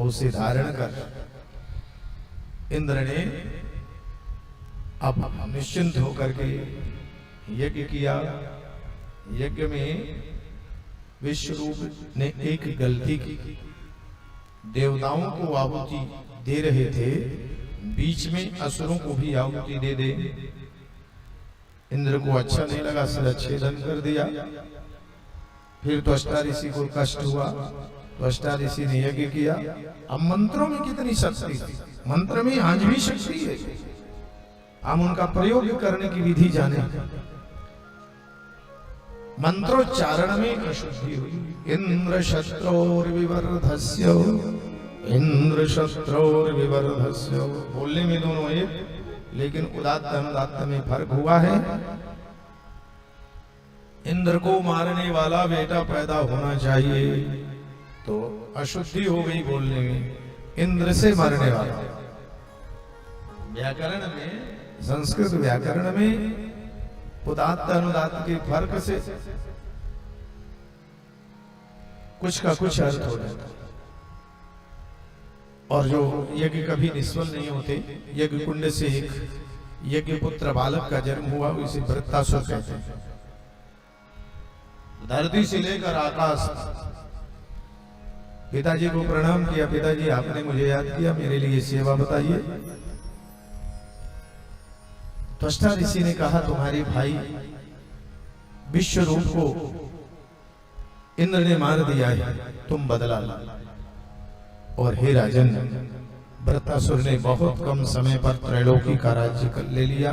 और उसे धारण कर इंद्र ने अब निश्चिंत होकर के यज्ञ किया। यज्ञ में विश्वरूप ने एक गलती की, देवताओं को आहुति दे रहे थे, बीच में असुरों को भी आहुति दे दे। इंद्र को अच्छा नहीं लगा, शिरच्छेदन कर दिया। फिर त्वष्टा ऋषि को कष्ट हुआ, त्वष्टा ऋषि ने यज्ञ किया। अब मंत्रों में कितनी शक्ति थी, मंत्र में आज भी शक्ति है, हम उनका प्रयोग करने की विधि जाने। मंत्रोच्चारण में अशुद्धि हुई। इंद्र शत्रोर विवर्धस्य, इंद्र शत्रोर विवर्धस्य, बोलने में दोनों एक, लेकिन उदात्त अनुदात्त में फर्क हुआ है। इंद्र को मारने वाला बेटा पैदा होना चाहिए, तो अशुद्धि हो गई बोलने में। इंद्र से मरने वाला, व्याकरण में, संस्कृत व्याकरण में उदात्त अनुदात्त के फर्क से कुछ का कुछ अर्थ हो जाता। और जो यज्ञ कभी निष्फल नहीं होते, यज्ञ कुंड से एक यज्ञ पुत्र बालक का जन्म हुआ, इसे वृत्तासुर कहते हैं। धरती से लेकर आकाश, पिताजी को प्रणाम किया, पिताजी आपने मुझे याद किया, मेरे लिए सेवा बताइए। त्वष्टा ऋषि ने कहा तुम्हारे भाई विश्वरूप को इंद्र ने मार दिया है, तुम बदला लो। और हे राजन, वृत्तासुर ने बहुत कम समय पर त्रैलोकी का राज्य कर ले लिया।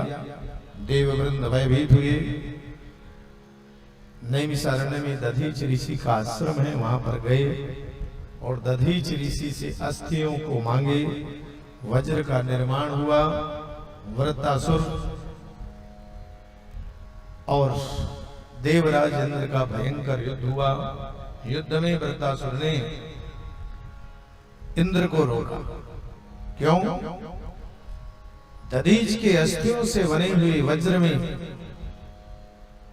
देववृंद भयभीत हुए। नैमिषारण्य में दधीच ऋषि का आश्रम है, वहां पर गए और दधीच ऋषि से अस्थियों को मांगे। वज्र का निर्माण हुआ। वृत्तासुर और देवराज इंद्र का भयंकर युद्ध हुआ। युद्ध में वृत्तासुर ने इंद्र को रोका। क्यों? दधीच के अस्थियों से बने हुए वज्र में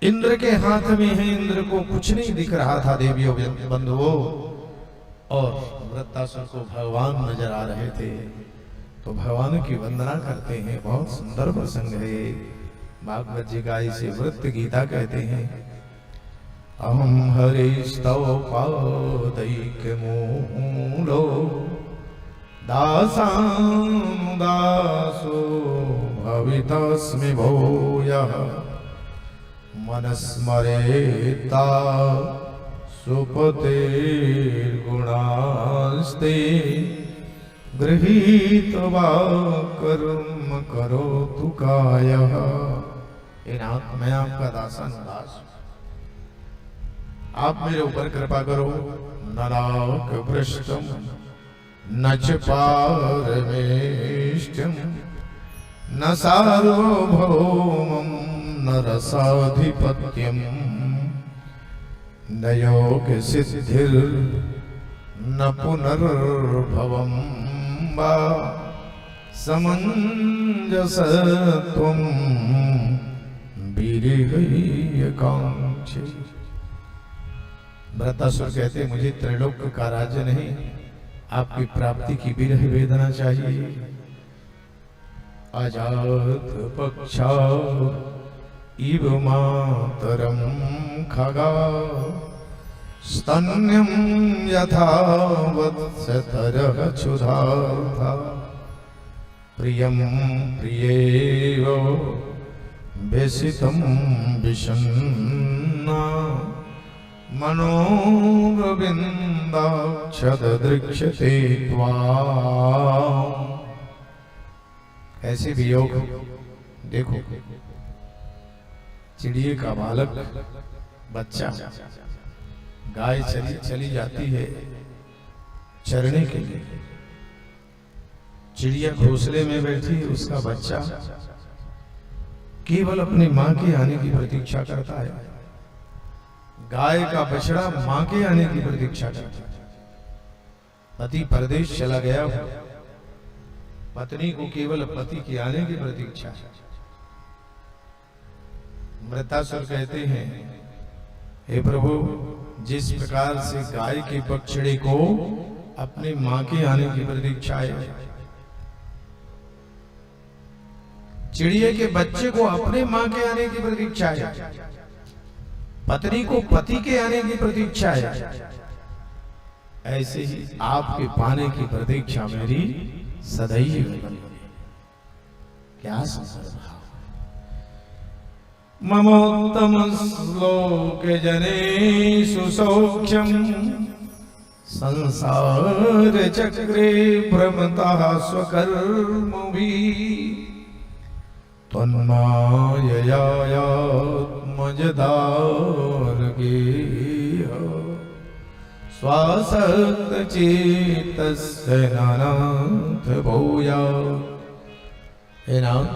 इंद्र के हाथ में है, इंद्र को कुछ नहीं दिख रहा था देवियों बंधुओं, और वृत्तासुर को भगवान नजर आ रहे थे। तो भगवान की वंदना करते हैं। बहुत सुंदर प्रसंग है, भागवत जी का इसे वृत्त गीता कहते हैं। अहम हरिस्तव पादैक मूलो दासानुदासो भवितस्मि भूयः मनस्मरेता सुपतेर्गुणास्ते गृहीत्वा कर्म करोतु कायः। मैं आपका दासानुदास, आप मेरे ऊपर कृपा करो। नराक भ्रष्टम न च पारमेष्टम न सार्वभौमं न रसाधिपत्यम न योग सिद्धिर न पुनर्भवम वा समंजसत्वम वीर्यकांक्षी। वृत्तासुर कहते मुझे त्रैलोक्य का राज्य नहीं, आपकी प्राप्ति की विरह वेदना चाहिए। अजात पक्षा इव मातरम खगा स्तन्यम यथा वत्सतरः क्षुधार्ता प्रियम प्रियेव व्यसितं विषन्ना मनोरविन्दाक्षदृक्ष्यते त्वाम्। ऐसे भी योग देखो, चिड़िए का बालक बच्चा, गाय चली जाती है चरने के लिए, चिड़िया घोंसले में बैठी है, उसका बच्चा केवल अपनी मां के आने की प्रतीक्षा करता है। गाय का बछड़ा मां के आने की प्रतीक्षा करता है। पति परदेश चला गया, पत्नी को केवल पति के आने की प्रतीक्षा है। वृत्तासुर कहते हैं, हे प्रभु, जिस प्रकार से गाय के बछड़े को अपनी मां के आने की प्रतीक्षा है। चिड़िए के बच्चे को अपने मां के आने की प्रतीक्षा है, पत्नी को पति के आने की प्रतीक्षा है। ऐसे ही आपके पाने की प्रतीक्षा मेरी सदैव बनी। क्या सुंदर भाव। ममोत्तम श्लोक जनेषु सौख्यम संसार चक्रे भ्रमतः स्वकर्मभिः तन्माययात्मजदार्गेह स्वासक्तचेतस्य नानाथ भूयात्। हे नाथ,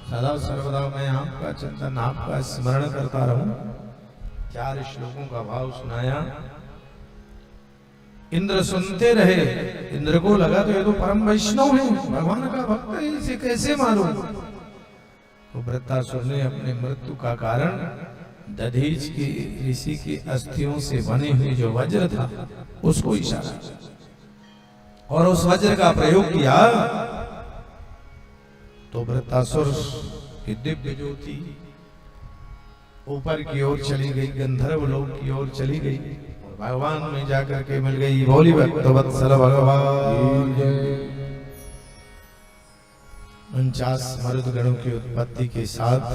सदा सर्वदा मैं आपका चिंतन, आपका स्मरण करता रहूं। 4 श्लोकों का भाव सुनाया। इंद्र सुनते रहे। इंद्र को लगा तो ये तो परम वैष्णव है, भगवान का भक्त है, इसे कैसे मारूं? तो वृत्तासुर ने अपने मृत्यु का कारण दधीच की ऋषि की अस्थियों से बने हुए जो वज्र था उसको इशारा और उस वज्र का प्रयोग किया तो वृत्तासुर की दिव्य ज्योति ऊपर की ओर चली गई, गंधर्व लोक की ओर चली गई, भगवान में जाकर के मिल गई। बोली भक्तवत्सल भगवान। 49 मरुद गणों की उत्पत्ति के साथ